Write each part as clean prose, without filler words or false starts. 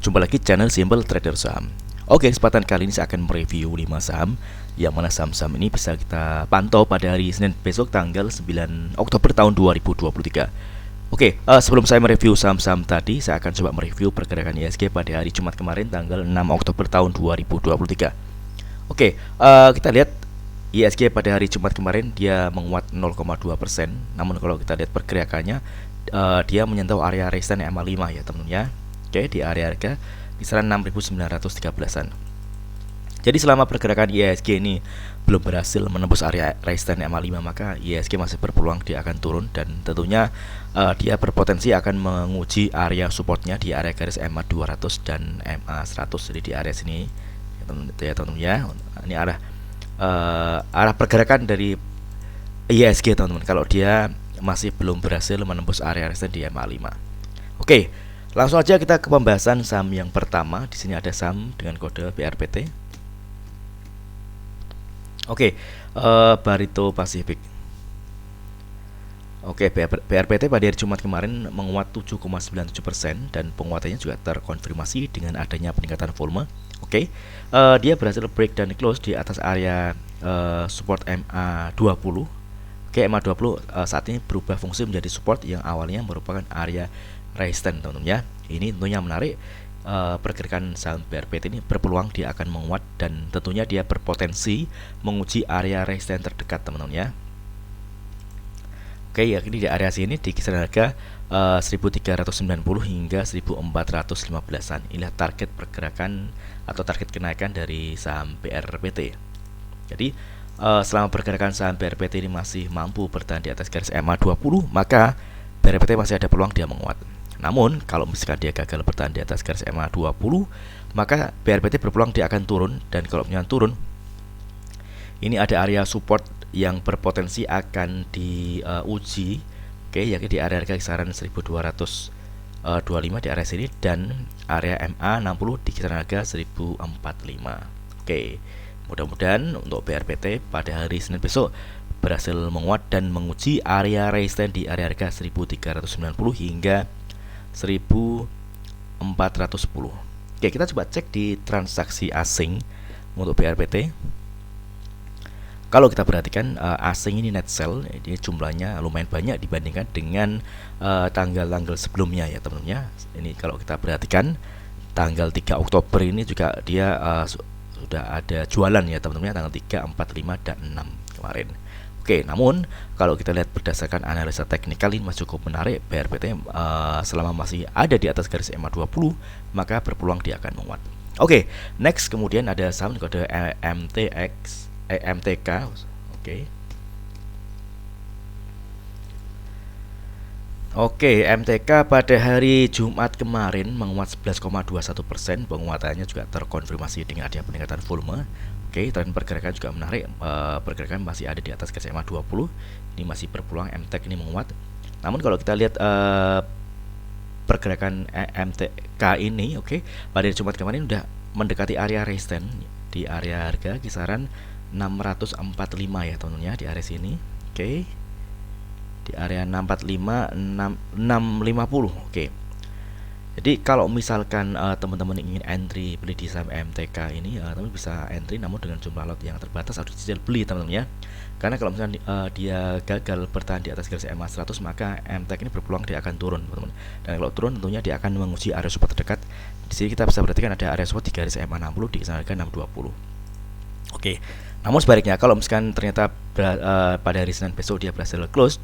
Jumpa lagi channel Simple Trader Saham. Oke, kesempatan kali ini saya akan mereview 5 saham yang mana saham-saham ini bisa kita pantau pada hari Senin besok tanggal 9 Oktober tahun 2023. Oke, sebelum saya mereview saham-saham tadi, saya akan coba mereview pergerakan IHSG pada hari Jumat kemarin tanggal 6 Oktober tahun 2023. Oke, kita lihat IHSG pada hari Jumat kemarin dia menguat 0,2%. Namun kalau kita lihat pergerakannya, dia menyentuh area resistance MA5 ya teman-teman ya. Oke, di area harga kisaran 6.913-an. Jadi selama pergerakan IHSG ini belum berhasil menembus area resistance MA5, maka IHSG masih berpeluang dia akan turun, dan tentunya dia berpotensi akan menguji area supportnya di area garis MA200 dan MA100. Jadi di area sini ya teman-teman ya. Ini arah pergerakan dari IHSG teman-teman kalau dia masih belum berhasil menembus area resistance di MA5. Oke, langsung aja kita ke pembahasan saham yang pertama. Di sini ada saham dengan kode BRPT. Oke, Barito Pacific. Oke, BRPT pada hari Jumat kemarin menguat 7,97% dan penguatannya juga terkonfirmasi dengan adanya peningkatan volume. Oke, dia berhasil break dan close di atas area support MA20. Oke, MA20 saat ini berubah fungsi menjadi support yang awalnya merupakan area resistance teman-teman ya. Ini tentunya menarik. Pergerakan saham BRPT ini berpeluang dia akan menguat, dan tentunya dia berpotensi menguji area resistance terdekat teman-teman ya. Oke, ya ini di area sini di kisaran harga 1390 hingga 1415-an. Inilah target pergerakan atau target kenaikan dari saham BRPT. Jadi selama pergerakan saham BRPT ini masih mampu bertahan di atas garis MA20, maka BRPT masih ada peluang dia menguat. Namun kalau misalkan dia gagal bertahan di atas garis MA20, maka BRPT berpeluang dia akan turun, dan kalau misalkan turun, ini ada area support yang berpotensi akan diuji. Oke, yakni di area harga kisaran 1225 di area sini, dan area MA60 di kisaran harga 1045. Oke, mudah-mudahan untuk BRPT pada hari Senin besok berhasil menguat dan menguji area resistance di area harga 1390 hingga 1410. Oke, kita coba cek di transaksi asing untuk BRPT. Kalau kita perhatikan asing ini net sell, ini jumlahnya lumayan banyak dibandingkan dengan tanggal-tanggal sebelumnya ya teman-teman ya. Ini kalau kita perhatikan tanggal 3 Oktober ini juga dia sudah ada jualan ya teman-teman ya, tanggal 3, 4, 5, dan 6 kemarin. Oke, namun kalau kita lihat berdasarkan analisa teknikal ini masih cukup menarik. BRPT selama masih ada di atas garis MA20, maka berpeluang dia akan menguat. Oke, next kemudian ada saham kode MTK. Oke, MTK pada hari Jumat kemarin menguat 11,21%. Penguatannya juga terkonfirmasi dengan adanya peningkatan volume. Oke, tren pergerakan juga menarik. Pergerakan masih ada di atas garis MA20. Ini masih berpeluang MTK ini menguat. Namun kalau kita lihat pergerakan MTK ini, oke, pada hari Jumat kemarin udah mendekati area resistance di area harga kisaran 645 ya teman-teman ya, di area sini. Oke, di area 645 650. Oke, jadi kalau misalkan teman-teman ingin entry beli di saham MTK ini, teman bisa entry, namun dengan jumlah lot yang terbatas, harus dicicil beli teman-teman ya. Karena kalau misalkan dia gagal bertahan di atas garis MA100, maka MTK ini berpeluang dia akan turun teman-teman. Dan kalau turun tentunya dia akan menguji area support terdekat. Di sini kita bisa perhatikan ada area support di garis MA60 di kisaran harga 620. Oke, namun sebaliknya kalau misalkan ternyata pada hari Senin besok dia berhasil close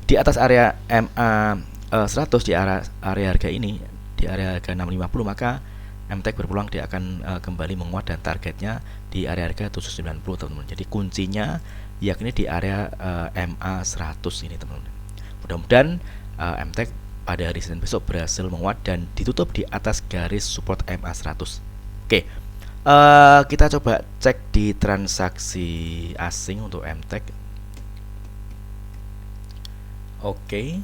di atas area MA100 di area harga ini, di area harga 650, maka MTK berpeluang dia akan kembali menguat, dan targetnya di area harga 790 teman-teman. Jadi kuncinya yakni di area MA100 ini teman-teman. Mudah-mudahan MTK pada hari Senin besok berhasil menguat dan ditutup di atas garis support MA100. Oke, kita coba cek di transaksi asing untuk MTK. Oke,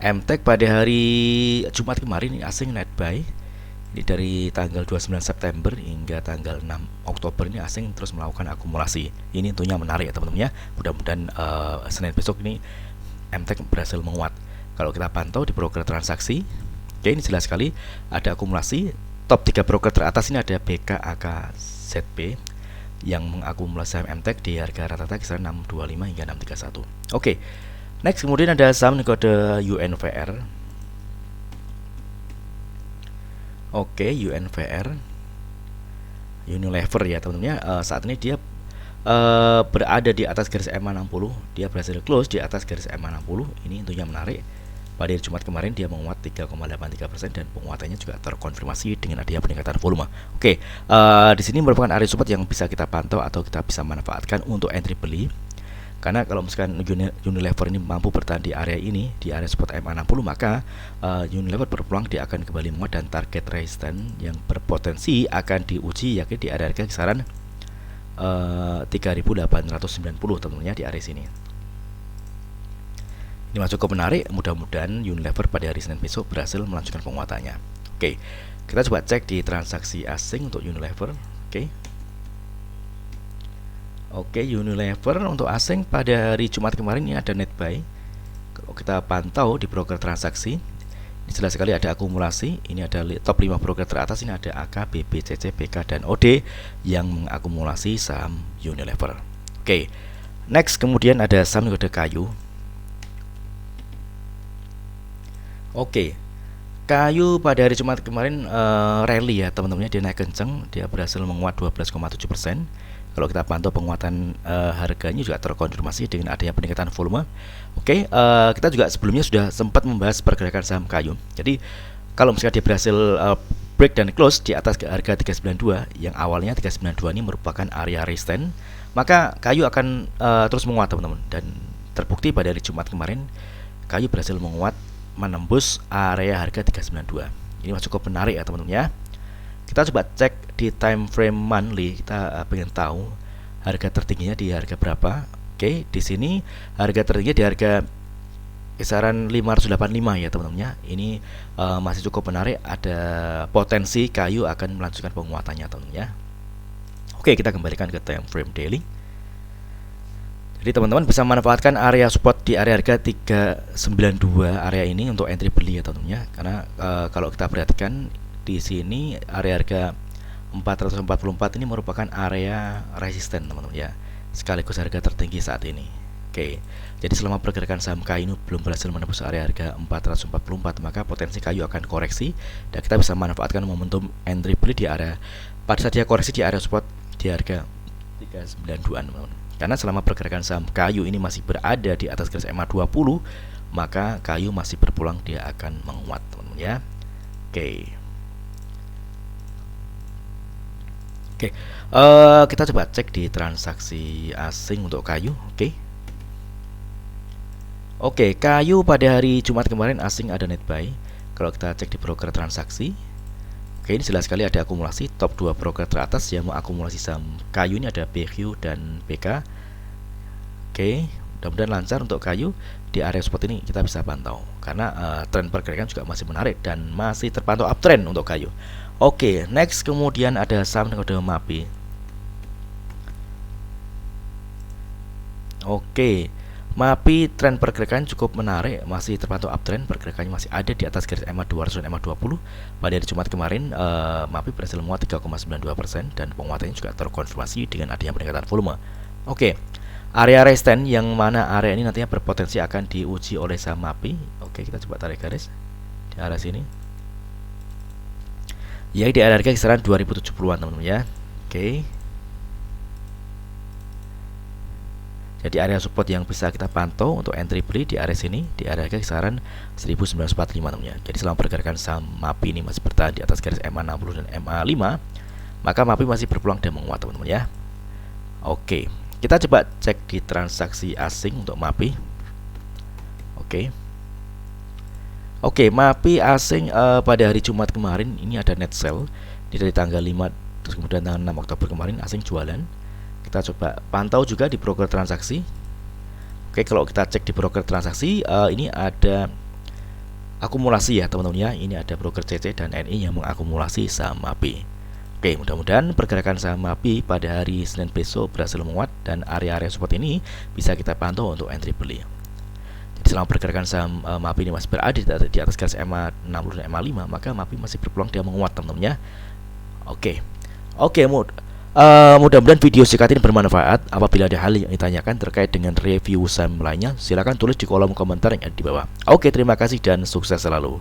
MTK pada hari Jumat kemarin asing net buy. Ini dari tanggal 29 September hingga tanggal 6 Oktober ini asing terus melakukan akumulasi. Ini tentunya menarik ya teman-teman ya. Mudah-mudahan Senin besok ini MTK berhasil menguat. Kalau kita pantau di broker transaksi, oke, ini jelas sekali ada akumulasi top 3 broker teratas ini ada BKAK ZP yang mengakumulasi saham MTEK di harga rata-rata kisaran 625 hingga 631. Oke. Next kemudian ada saham kode UNVR. Oke, UNVR, Unilever ya teman-teman ya. Saat ini dia berada di atas garis EMA 60. Dia berhasil close di atas garis EMA 60. Ini tentunya menarik. Pada hari Jumat kemarin dia menguat 3,83% dan penguatannya juga terkonfirmasi dengan adanya peningkatan volume. Oke, di sini merupakan area support yang bisa kita pantau atau kita bisa manfaatkan untuk entry beli. Karena kalau misalkan Unilever ini mampu bertahan di area ini, di area support MA 60, maka Unilever berpeluang dia akan kembali menguat dan target resistance yang berpotensi akan diuji yakni di area harga kisaran 3.890 teman-teman ya, di area sini. Ini masuk cukup menarik, mudah-mudahan Unilever pada hari Senin besok berhasil melanjutkan penguatannya. Oke, kita coba cek di transaksi asing untuk Unilever. Oke, Unilever untuk asing pada hari Jumat kemarin ini ada net buy. Kalau kita pantau di broker transaksi, ini jelas sekali ada akumulasi. Ini ada top 5 broker teratas, ini ada AK, BB, CC, BK, dan OD yang mengakumulasi saham Unilever. Oke, next kemudian ada saham kode kayu. Oke, kayu pada hari Jumat kemarin rally ya teman-teman, dia naik kenceng, dia berhasil menguat 12,7%. Kalau kita pantau penguatan harganya juga terkonfirmasi dengan adanya peningkatan volume. Oke, kita juga sebelumnya sudah sempat membahas pergerakan saham kayu. Jadi kalau misalnya dia berhasil break dan close di atas harga 392 yang awalnya 392 ini merupakan area resistance, maka kayu akan terus menguat teman-teman. Dan terbukti pada hari Jumat kemarin kayu berhasil menguat menembus area harga 392. Ini masih cukup menarik ya teman-teman ya. Kita coba cek di time frame monthly, kita pengen tahu harga tertingginya di harga berapa. Oke, di sini harga tertinggi di harga kisaran 585 ya teman-teman ya. Ini masih cukup menarik, ada potensi kayu akan melanjutkan penguatannya teman-teman ya. Oke, kita kembalikan ke time frame daily. Jadi teman-teman bisa manfaatkan area support di area harga 392 area ini untuk entry beli ya teman-teman ya. Karena kalau kita perhatikan di sini area harga 444 ini merupakan area resisten teman-teman ya, sekaligus harga tertinggi saat ini. Oke, jadi selama pergerakan saham kayu belum berhasil menembus area harga 444, maka potensi kayu akan koreksi dan kita bisa manfaatkan momentum entry beli di area pada saat dia koreksi di area support di harga 392 teman-teman. Karena selama pergerakan saham kayu ini masih berada di atas garis EMA 20, maka kayu masih berpeluang dia akan menguat teman-teman ya. Oke, kita coba cek di transaksi asing untuk kayu. Oke, kayu pada hari Jumat kemarin asing ada net buy. Kalau kita cek di broker transaksi, oke, ini jelas sekali ada akumulasi. Top 2 broker teratas yang mengakumulasi saham kayu ini ada BQ dan BK. Oke, mudah-mudahan lancar untuk kayu. Di area support ini kita bisa pantau karena tren pergerakan juga masih menarik dan masih terpantau uptrend untuk kayu. Oke, next kemudian ada saham kode MAPI. Oke, MAPI tren pergerakan cukup menarik, masih terpantau uptrend, pergerakannya masih ada di atas garis EMA 200 dan EMA 20. Pada hari Jumat kemarin MAPI berhasil menguat 3,92% dan penguatannya juga terkonfirmasi dengan adanya peningkatan volume. Oke, area resistance yang mana area ini nantinya berpotensi akan diuji oleh saham MAPI. Oke, kita coba tarik garis di arah sini. Ya, di area harga kisaran 2070-an teman-teman ya. Oke. Jadi area support yang bisa kita pantau untuk entry beli di area sini, di area harga kisaran 1945 teman-teman ya. Jadi selama pergerakan saham MAPI ini masih bertahan di atas garis EMA 60 dan EMA 5, maka MAPI masih berpeluang dan menguat teman-teman ya. Oke, kita coba cek di transaksi asing untuk MAPI. Oke, MAPI asing pada hari Jumat kemarin ini ada net sell. Ini dari tanggal 5 terus kemudian tanggal 6 Oktober kemarin asing jualan. Kita coba pantau juga di broker transaksi. Oke, kalau kita cek di broker transaksi ini ada akumulasi ya teman-teman ya. Ini ada broker CC dan NI yang mengakumulasi saham MAPI. Oke, mudah-mudahan pergerakan saham MAPI pada hari Senin besok berhasil menguat dan area-area support ini bisa kita pantau untuk entry beli. Jadi selama pergerakan saham MAPI ini masih berada di atas garis EMA 60 dan EMA 5, maka MAPI masih berpeluang dia menguat teman-teman ya. Oke. Mudah-mudahan video singkat ini bermanfaat. Apabila ada hal yang ditanyakan terkait dengan review saham lainnya, silakan tulis di kolom komentar yang ada di bawah. Oke, terima kasih dan sukses selalu.